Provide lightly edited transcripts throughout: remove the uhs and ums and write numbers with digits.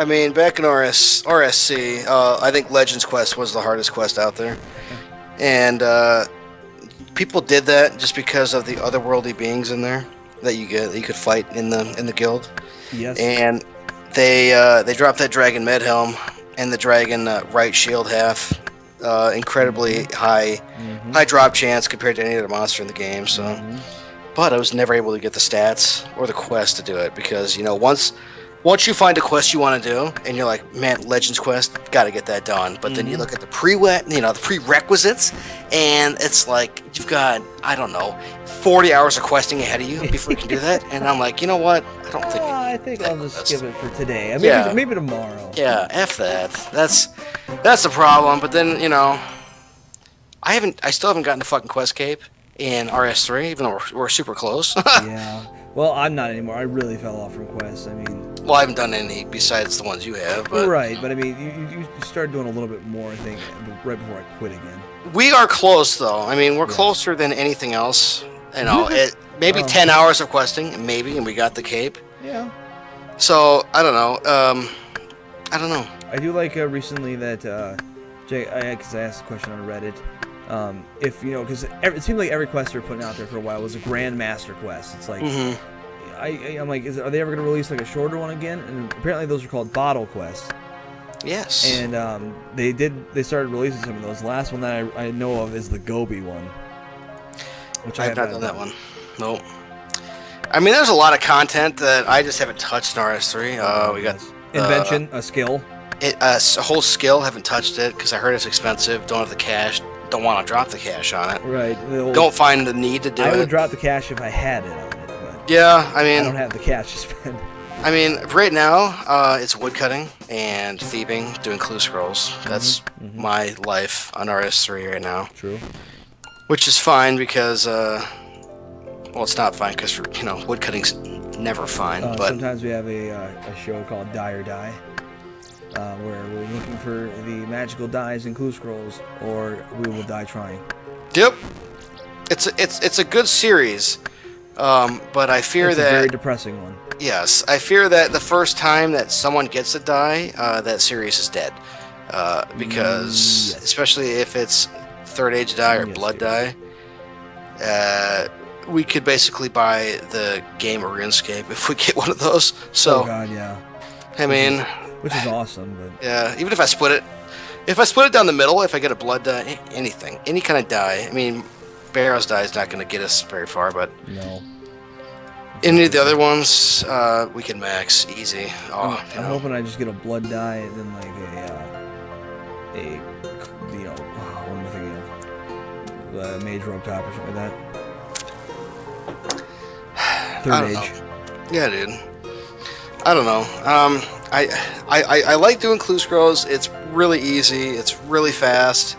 I mean, back in RSC, I think Legends Quest was the hardest quest out there, and people did that just because of the otherworldly beings in there that you could fight in the guild. Yes. And they dropped that dragon med helm and the dragon right shield half, incredibly high drop chance compared to any other monster in the game. So, but I was never able to get the stats or the quest to do it because once you find a quest you want to do, and you're like, man, Legends Quest, got to get that done. But then you look at the prerequisites, and it's like you've got, I don't know, 40 hours of questing ahead of you before you can do that. And I'm like, you know what? I think I'll just skip it for today. Maybe tomorrow. Yeah, F that. That's the problem. But then I still haven't gotten the fucking quest cape in RS3, even though we're super close. Yeah. Well, I'm not anymore. I really fell off from quests. Well, I haven't done any besides the ones you have. But right, but you started doing a little bit more, I think, right before I quit again. We are close, though. We're closer than anything else. Maybe 10 hours of questing, maybe, and we got the cape. Yeah. So, I don't know. I don't know. I do like recently that, because I asked a question on Reddit, because it seemed like every quest they're putting out there for a while was a Grandmaster quest. It's like, I'm like, are they ever going to release like a shorter one again? And apparently those are called bottle quests. Yes. And they started releasing some of those. The last one that I know of is the Gobi one. Which I have not done that one. Nope. There's a lot of content that I just haven't touched in RS3. We got invention, a skill. A whole skill, haven't touched it because I heard it's expensive. Don't have the cash. Don't want to drop the cash on it. Right. Don't find the need to do it. I would drop the cash if I had it on it. But yeah, I don't have the cash to spend. Right now, it's woodcutting and thieving, doing clue scrolls. That's my life on RS3 right now. True. Which is fine because, it's not fine because, woodcutting's never fine. But sometimes we have a show called Die or Die, where we're looking for the magical dies and clue scrolls, or we will die trying. Yep. It's a good series, but I fear it's that... It's a very depressing one. Yes, I fear that the first time that someone gets a die, that series is dead. Because, especially if it's Third Age die or Blood die, we could basically buy the game of Runescape if we get one of those. So, oh god, yeah. Which is awesome, but yeah, even if I split it down the middle, if I get a blood die, anything, any kind of die. Barrow's die is not going to get us very far, but no. Any of the other ones, we can max easy. I'm hoping I just get a blood die and then like what am I thinking of? Mage rope top or something like that. Third Age. Yeah, dude. I don't know. I like doing clue scrolls. It's really easy. It's really fast.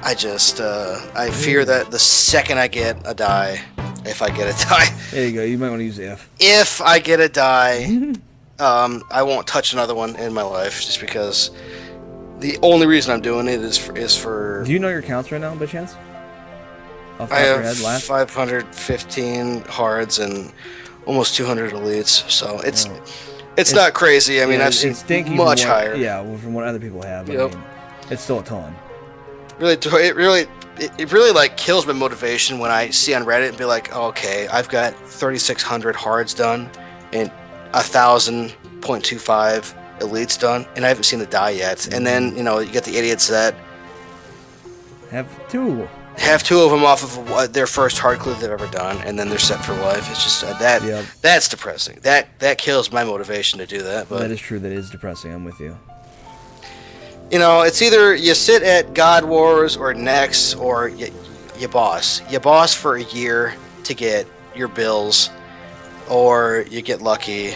I just I fear that the second I get a die, if I get a die. There you go. You might want to use if. If I get a die, I won't touch another one in my life, just because the only reason I'm doing it is for. Do you know your counts right now, by chance? I have 515 hards and almost 200 elites, so it's not crazy. I've seen much higher. Yeah, from what other people have. Yep. It's still a ton. It really like kills my motivation when I see on Reddit and be like, okay, I've got 3,600 hards done and 1,000.25 elites done, and I haven't seen the die yet. And then you get the idiots that have two of them off of their first hard clue they've ever done, and then they're set for life. It's just that's depressing. That kills my motivation to do that. But that is true. That is depressing. I'm with you. It's either you sit at God Wars or Next, or you boss. You boss for a year to get your bills, or you get lucky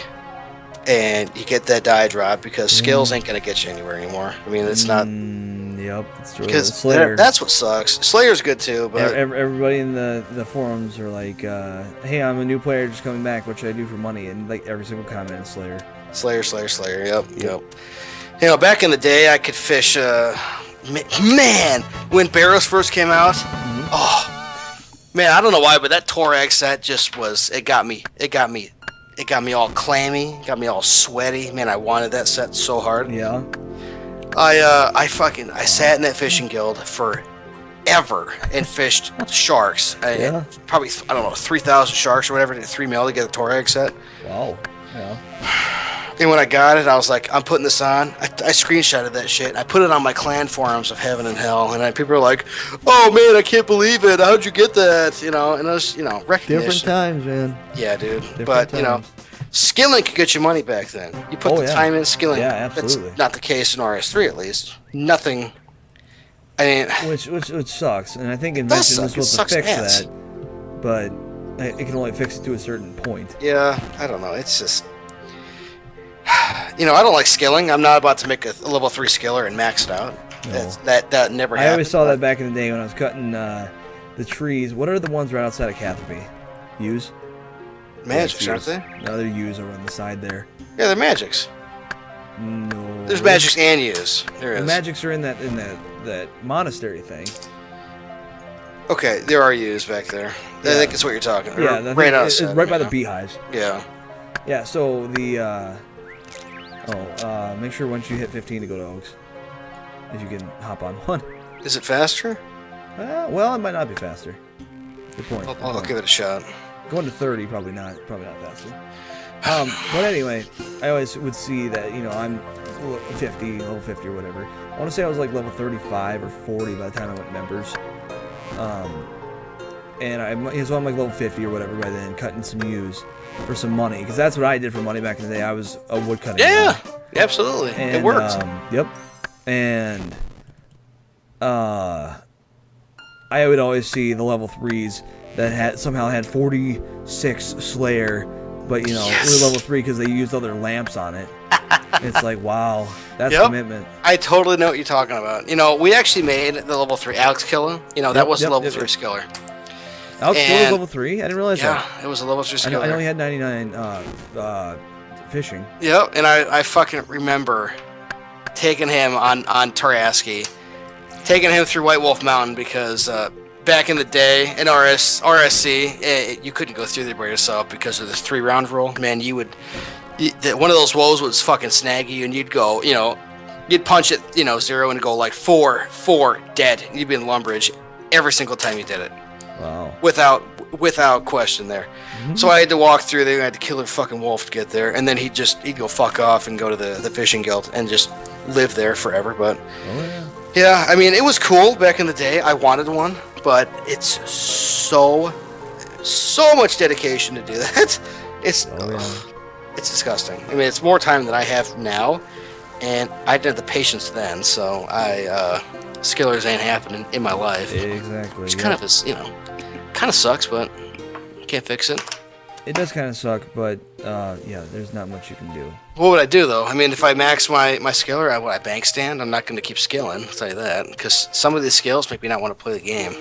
and you get that die drop because skills ain't going to get you anywhere anymore. It's not... Yep, it's true. Because that's what sucks. Slayer's good too, but... Everybody in the forums are like, hey, I'm a new player just coming back. What should I do for money? And like every single comment is Slayer. Slayer. Yep. Back in the day, I could fish. Man, when Barrows first came out, oh man, I don't know why, but that Torax set just was. It got me It got me all clammy, got me all sweaty. Man, I wanted that set so hard. Yeah. I sat in that fishing guild forever and fished sharks. Probably, I don't know, 3,000 sharks or whatever, 3 mil to get a Torag set. Wow. Yeah. And when I got it, I was like, I'm putting this on. I screenshotted that shit. I put it on my clan forums of Heaven and Hell, and people are like, "Oh man, I can't believe it! How'd you get that?" And it was, recognition. Different times, man. Yeah, dude. Different times. Skilling could get you money back then. You put the time in skilling. Yeah, absolutely. That's not the case in RS3, at least. Nothing. I mean, which sucks, and I think Invention was supposed to fix that, but it can only fix it to a certain point. Yeah, I don't know. It's just. I don't like skilling. I'm not about to make a level 3 skiller and max it out. No. That never happened. I always saw that back in the day when I was cutting the trees. What are the ones right outside of Catheby? Yews? Magics, aren't they? No, they're yews over on the side there. Yeah, they're magics. No. There's magics and yews. There is. The magics are in that monastery thing. Okay, there are yews back there. Yeah. I think it's what you're talking about. Yeah, it's right by the beehives. Yeah. Yeah, so the make sure once you hit 15 to go to Oaks, if you can hop on one. Is it faster? Well, it might not be faster. Good point. I'll give it a shot. Going to 30, probably not faster. But anyway, I always would see that, I'm level 50 or whatever. I want to say I was like level 35 or 40 by the time I went members. So I'm like level 50 or whatever by then, cutting some yews for some money, because that's what I did for money back in the day. I was a woodcutting. Yeah, absolutely. And, it worked. Yep. And I would always see the level 3s that somehow had 46 Slayer, but it was level 3 because they used other lamps on it. It's like, wow, that's commitment. I totally know what you're talking about. We actually made the level 3 Alex Killer. That was a level 3 skiller. Alex Killer was level 3? I didn't realize that. Yeah, it was a level 3 skiller. I know he had 99 fishing. Yep, and I fucking remember taking him on Taraski, taking him through White Wolf Mountain, because back in the day in RSC, you couldn't go through there by yourself because of the 3-round rule. Man, one of those woes would fucking snag you, and you'd go, you'd punch it, 0 and go like 4, dead. And you'd be in Lumbridge every single time you did it. Wow. Without question there. Mm-hmm. So I had to walk through there. I had to kill a fucking wolf to get there, and then he'd go fuck off and go to the fishing guild and just live there forever. But yeah, I mean, it was cool back in the day. I wanted one, but it's so much dedication to do that. It's disgusting. I mean, it's more time than I have now, and I didn't have the patience then. So skillers ain't happening in my life. Exactly. Which kind of sucks, but can't fix it. It does kind of suck, but there's not much you can do. What would I do, though? I mean, if I max my skiller, I bank stand? I'm not going to keep skilling, I'll tell you that. Because some of these skills make me not want to play the game,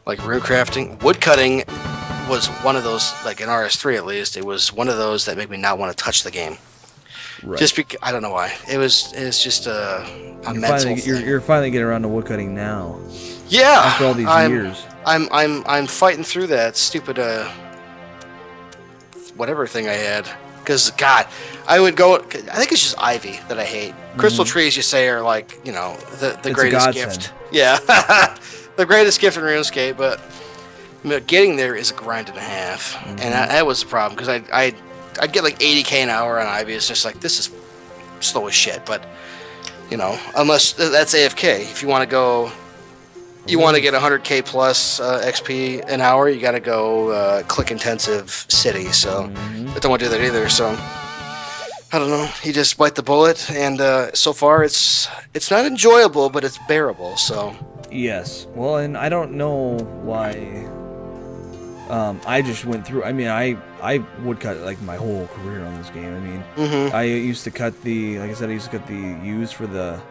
Like rune crafting. Woodcutting was one of those, like in RS3 at least, it was one of those that make me not want to touch the game. Right. Just because, I don't know why. It's just a mental thing. You're finally getting around to woodcutting now. Yeah! After all these years. I'm fighting through that stupid whatever thing I had. Because God, I would go. I think it's just ivy that I hate. Crystal trees, you say, are like the greatest gift. Yeah, the greatest gift in RuneScape. But getting there is a grind and a half, and that was the problem. Because I'd get like 80k an hour on ivy. It's just like, this is slow as shit. But unless that's AFK. If you want to go. You want to get 100k plus XP an hour, you got to go click intensive city. So I don't want to do that either. So I don't know. You just bite the bullet, and so far it's not enjoyable, but it's bearable. So yes. Well, and I don't know why. I just went through. I mean, I woodcut like my whole career on this game. I mean, I used to cut like I said, I used to cut the U's for the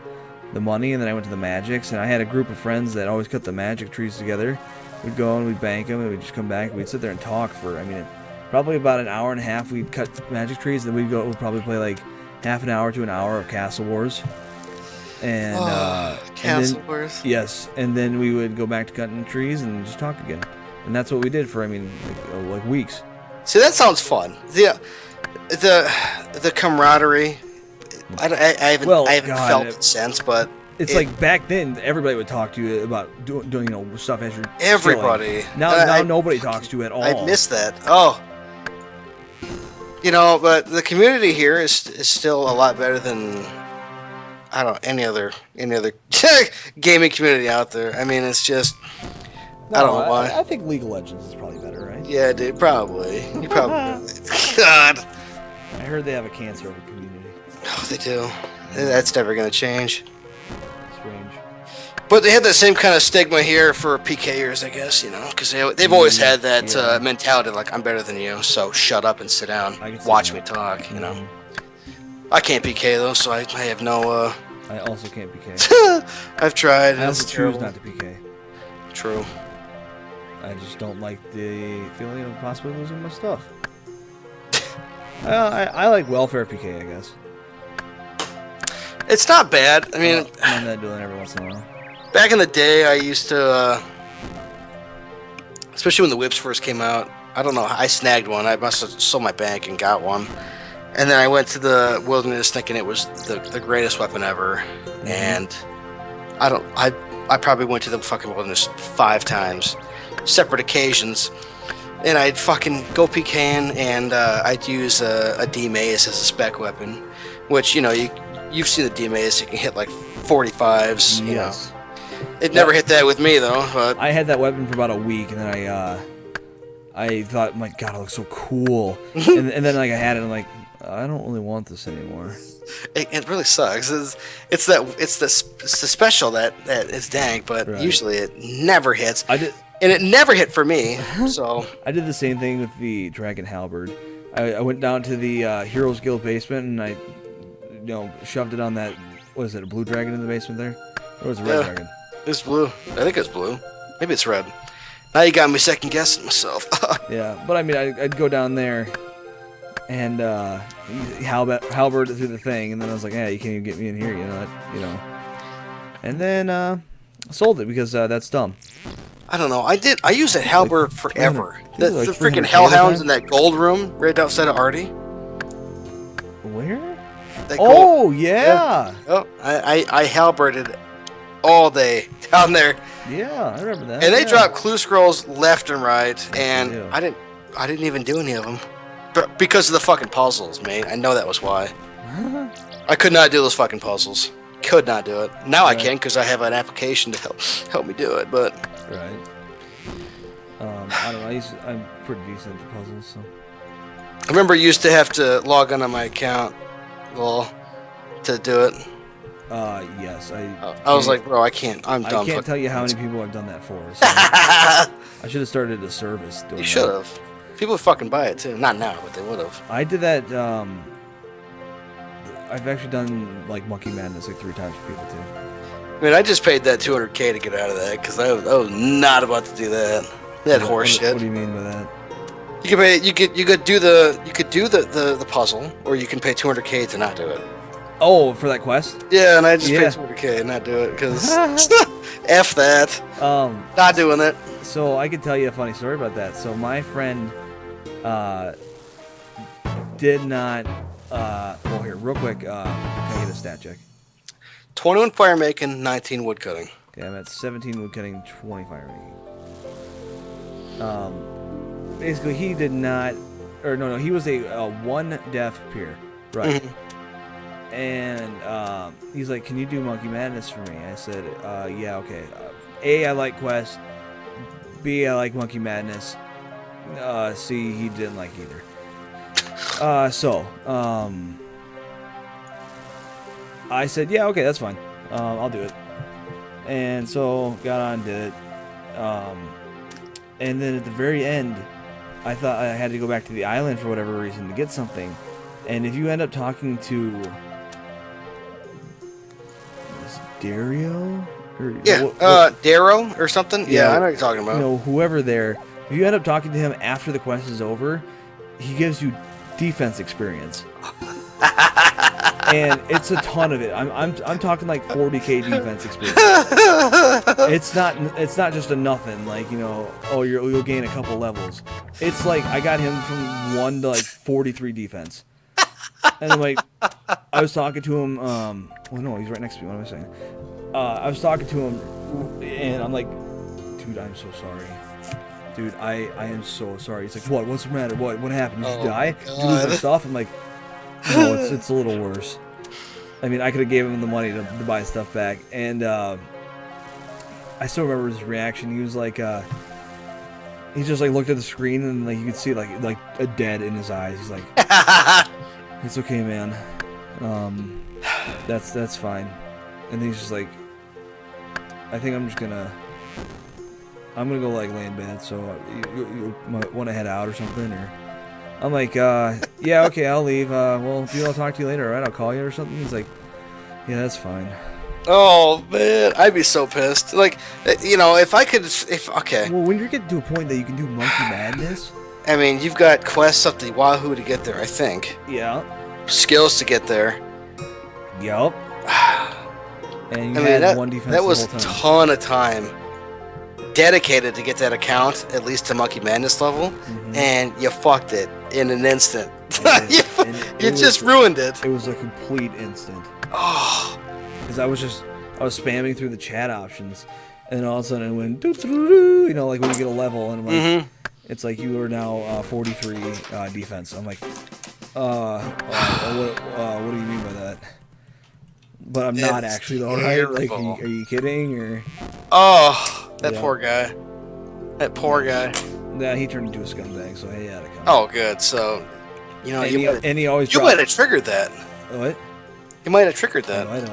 money, and then I went to the magics, and I had a group of friends that always cut the magic trees together. We'd go and we'd bank them, and we'd just come back, and we'd sit there and talk for, probably about an hour and a half. We'd cut magic trees, and then we'd probably play like half an hour to an hour of Castle Wars. And Castle Wars. Yes, and then we would go back to cutting trees and just talk again. And that's what we did for, like weeks. See, that sounds fun. The camaraderie. I haven't God, felt it since, but it's like back then everybody would talk to you about doing stuff as you're everybody. chilling. Now nobody talks to you at all. I miss that. Oh, but the community here is still a lot better than any other gaming community out there. I mean, it's just I don't know why. I think League of Legends is probably better, right? Yeah, dude, probably. You probably. God. I heard they have a cancer of a community. Oh, they do. That's never gonna change. Strange. But they have that same kind of stigma here for PKers, I guess, because they've always had that mentality, like, I'm better than you, so shut up and sit down, watch me talk, I can't PK, though, so I have no... I also can't PK. I've tried. I also choose not to PK. True. I just don't like the feeling of possibly losing my stuff. I like welfare PK, I guess. It's not bad. I mean... I'm not doing it every once in a while. Back in the day, I used to, especially when the whips first came out, I don't know, I snagged one. I must have sold my bank and got one. And then I went to the wilderness thinking it was the greatest weapon ever. And I probably went to the fucking wilderness 5 times, separate occasions. And I'd fucking go PKing, and I'd use a D-Maze as a spec weapon, which, you've seen the D-Maze, you can hit like 45s, Yes. It never hit that with me, though. But I had that weapon for about a week, and then I thought, my God, it looks so cool. and then like I had it, and I'm like, I don't really want this anymore. It really sucks. It's the special that is dank, but usually it never hits. And it never hit for me. So I did the same thing with the Dragon Halberd. I went down to the Heroes Guild basement, and I shoved it on that. What is it? A blue dragon in the basement there, or was it a red dragon? It's blue. I think it's blue. Maybe it's red. Now you got me second guessing myself. Yeah, but I mean, I'd go down there and halberd through the thing, and then I was like, "Yeah, you can't even get me in here," And then sold it because that's dumb. I don't know. I used that halberd forever. The like freaking hellhounds in that gold room right outside of Artie. Where? Oh yeah. Oh, I halberded all day down there. Yeah, I remember that. And they dropped clue scrolls left and right, and I didn't even do any of them, but because of the fucking puzzles, mate. I know that was why. I could not do those fucking puzzles. Could not do it. Now I can because I have an application to help me do it. But right. I don't know. I'm pretty decent at puzzles, so. I remember you used to have to log on my account, to do it. Yes. I was like, bro, I can't. I'm done. I can't tell you how many people I've done that for. So I should have started a service. You should have. People would fucking buy it too. Not now, but they would have. I did that. I've actually done like Monkey Madness like 3 times for people too. I mean, I just paid that $200K to get out of that because I was not about to do that. That horse shit. What do you mean by that? You could pay. You could do the puzzle, or you can pay $200K to not do it. Oh, for that quest? Yeah, and I just paid $200K and not do it because f that. Not doing it. So I can tell you a funny story about that. So my friend did not. Well, here, real quick. Can I get a stat check? 21 fire making, 19 wood cutting. Okay, I'm at 17 wood cutting, 20 fire making. Basically, he did not, or no, he was a 1 deaf peer, right? Mm-hmm. And he's like, "Can you do Monkey Madness for me?" I said, "Yeah, okay." A, I like Quest. B, I like Monkey Madness. C, he didn't like either. I said, "Yeah, okay, that's fine. I'll do it." And so got on, did it. And then at the very end, I thought I had to go back to the island for whatever reason to get something. And if you end up talking to Dario? Darrow or something? Yeah, I know what you're talking about. Whoever there, if you end up talking to him after the quest is over, he gives you defense experience. And it's a ton of it. I'm talking like 40k defense experience. It's not just a nothing like you'll gain a couple levels. It's like I got him from 1 to like 43 defense. And I'm like, I was talking to him. Well, no, he's right next to me. What am I saying? I was talking to him, and I'm like, dude, I'm so sorry. Dude, I am so sorry. He's like, what? What's the matter? What happened? Did you die? Did you lose my stuff? I'm like, no, it's a little worse. I mean, I could have gave him the money to buy stuff back, and I still remember his reaction. He was like, he just like looked at the screen, and like you could see like a dead in his eyes. He's like, it's okay, man. That's fine. And he's just like, I think I'm gonna go like lay in bed. So you might want to head out or something. Or I'm like, yeah, okay, I'll leave. Well, do you want to talk to you later? All right, I'll call you or something. He's like, yeah, that's fine. Oh man, I'd be so pissed. Like, if I could, okay. Well, when you're getting to a point that you can do Monkey Madness. I mean, you've got quests up the wahoo to get there, I think. Yeah. Skills to get there. Yup. And you had one defense. That was the whole a time. ton of time dedicated to get that account at least to Monkey Madness level, and you fucked it in an instant. You just ruined it. It was a complete instant. Oh. Because I was spamming through the chat options, and then all of a sudden it went doo-doo-doo-doo, like when you get a level, and I'm like, it's like you are now 43 defense. I'm like, what do you mean by that? But I'm not actually though, right? Like, are you kidding or? Oh, that poor guy. That poor guy. Nah, he turned into a scumbag, so he had to come. Oh, good. So, he always you might have triggered that. What? You might have triggered that. Oh, I don't